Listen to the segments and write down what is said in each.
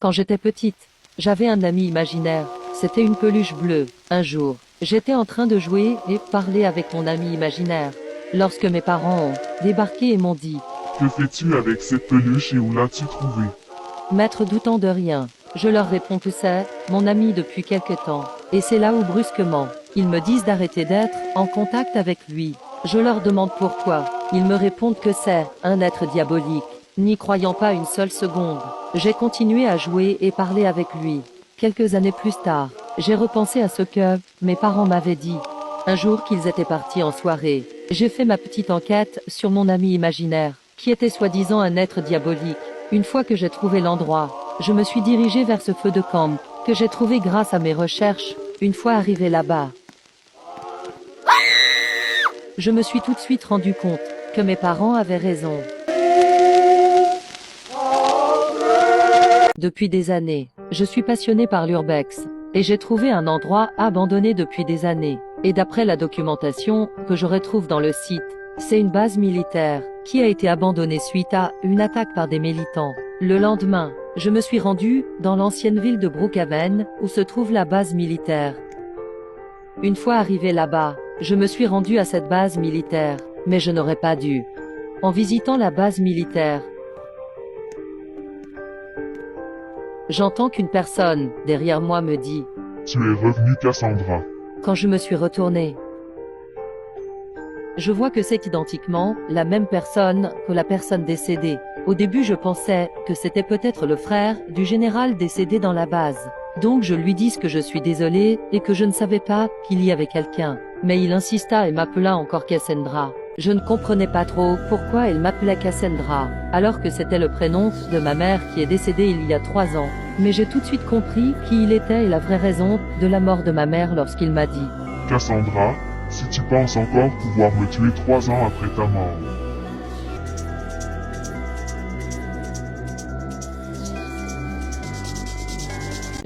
Quand j'étais petite, j'avais un ami imaginaire. C'était une peluche bleue. Un jour, j'étais en train de jouer et parler avec mon ami imaginaire. Lorsque mes parents ont débarqué et m'ont dit Que fais-tu avec cette peluche et où l'as-tu trouvée? Maître doutant de rien, je leur réponds que c'est mon ami depuis quelque temps. Et c'est là où brusquement, ils me disent d'arrêter d'être en contact avec lui. Je leur demande pourquoi. Ils me répondent que c'est un être diabolique. N'y croyant pas une seule seconde, j'ai continué à jouer et parler avec lui. Quelques années plus tard, j'ai repensé à ce que mes parents m'avaient dit. Un jour qu'ils étaient partis en soirée, j'ai fait ma petite enquête sur mon ami imaginaire, qui était soi-disant un être diabolique. Une fois que j'ai trouvé l'endroit, je me suis dirigé vers ce feu de camp, que j'ai trouvé grâce à mes recherches. Une fois arrivé là-bas, je me suis tout de suite rendu compte que mes parents avaient raison. Depuis des années, je suis passionné par l'urbex, et j'ai trouvé un endroit abandonné depuis des années. Et d'après la documentation que je retrouve dans le site, c'est une base militaire qui a été abandonnée suite à une attaque par des militants. Le lendemain, je me suis rendu dans l'ancienne ville de Brookhaven, où se trouve la base militaire. Une fois arrivé là-bas, je me suis rendu à cette base militaire, mais je n'aurais pas dû. En visitant la base militaire, j'entends qu'une personne, derrière moi, me dit « Tu es revenue, Cassandra. » Quand je me suis retourné, je vois que c'est identiquement la même personne que la personne décédée. Au début, je pensais que c'était peut-être le frère du général décédé dans la base. Donc je lui dis que je suis désolé et que je ne savais pas qu'il y avait quelqu'un. Mais il insista et m'appela encore Cassandra. Je ne comprenais pas trop pourquoi elle m'appelait Cassandra, alors que c'était le prénom de ma mère qui est décédée il y a 3 ans. Mais j'ai tout de suite compris qui il était et la vraie raison de la mort de ma mère lorsqu'il m'a dit « Cassandra, si tu penses encore pouvoir me tuer 3 ans après ta mort. »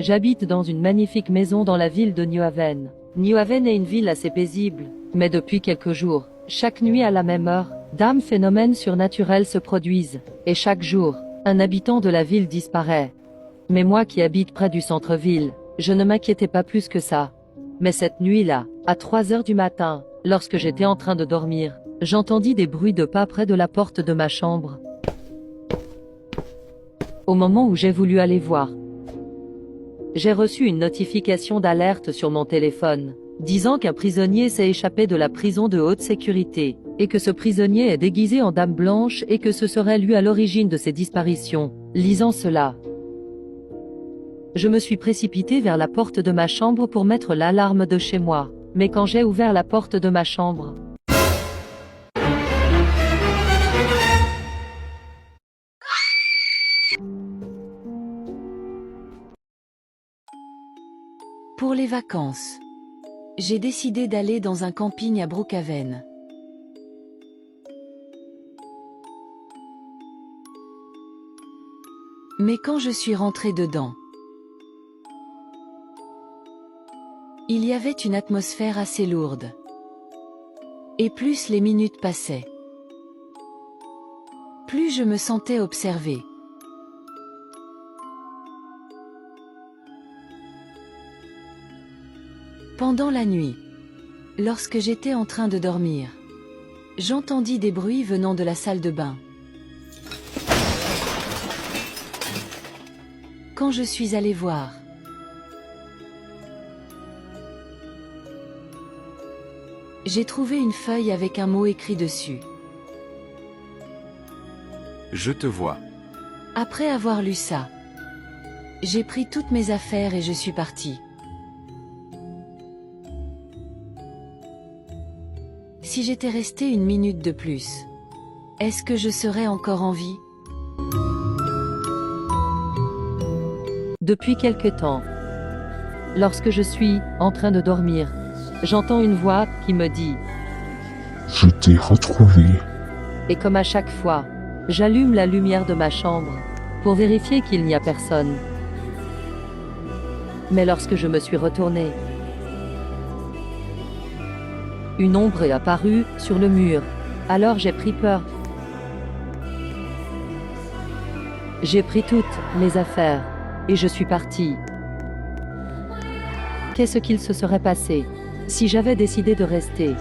J'habite dans une magnifique maison dans la ville de New Haven. New Haven est une ville assez paisible, mais depuis quelques jours, chaque nuit à la même heure, d'âmes phénomènes surnaturels se produisent, et chaque jour, un habitant de la ville disparaît. Mais moi qui habite près du centre-ville, je ne m'inquiétais pas plus que ça. Mais cette nuit-là, à 3 heures du matin, lorsque j'étais en train de dormir, j'entendis des bruits de pas près de la porte de ma chambre. Au moment où j'ai voulu aller voir, j'ai reçu une notification d'alerte sur mon téléphone, disant qu'un prisonnier s'est échappé de la prison de haute sécurité, et que ce prisonnier est déguisé en dame blanche et que ce serait lui à l'origine de ces disparitions. Lisant cela, je me suis précipité vers la porte de ma chambre pour mettre l'alarme de chez moi. Mais quand j'ai ouvert la porte de ma chambre, pour les vacances, j'ai décidé d'aller dans un camping à Brookhaven. Mais quand je suis rentrée dedans, il y avait une atmosphère assez lourde. Et plus les minutes passaient, plus je me sentais observée. Pendant la nuit, lorsque j'étais en train de dormir, j'entendis des bruits venant de la salle de bain. Quand je suis allée voir, j'ai trouvé une feuille avec un mot écrit dessus. Je te vois. Après avoir lu ça, j'ai pris toutes mes affaires et je suis partie. Si j'étais restée une minute de plus, est-ce que je serais encore en vie? depuis quelque temps, lorsque je suis en train de dormir, j'entends une voix qui me dit « Je t'ai retrouvé. » Et comme à chaque fois, j'allume la lumière de ma chambre pour vérifier qu'il n'y a personne. Mais lorsque je me suis retournée, une ombre est apparue sur le mur. Alors j'ai pris peur. J'ai pris toutes mes affaires et je suis partie. Qu'est-ce qu'il se serait passé si j'avais décidé de rester?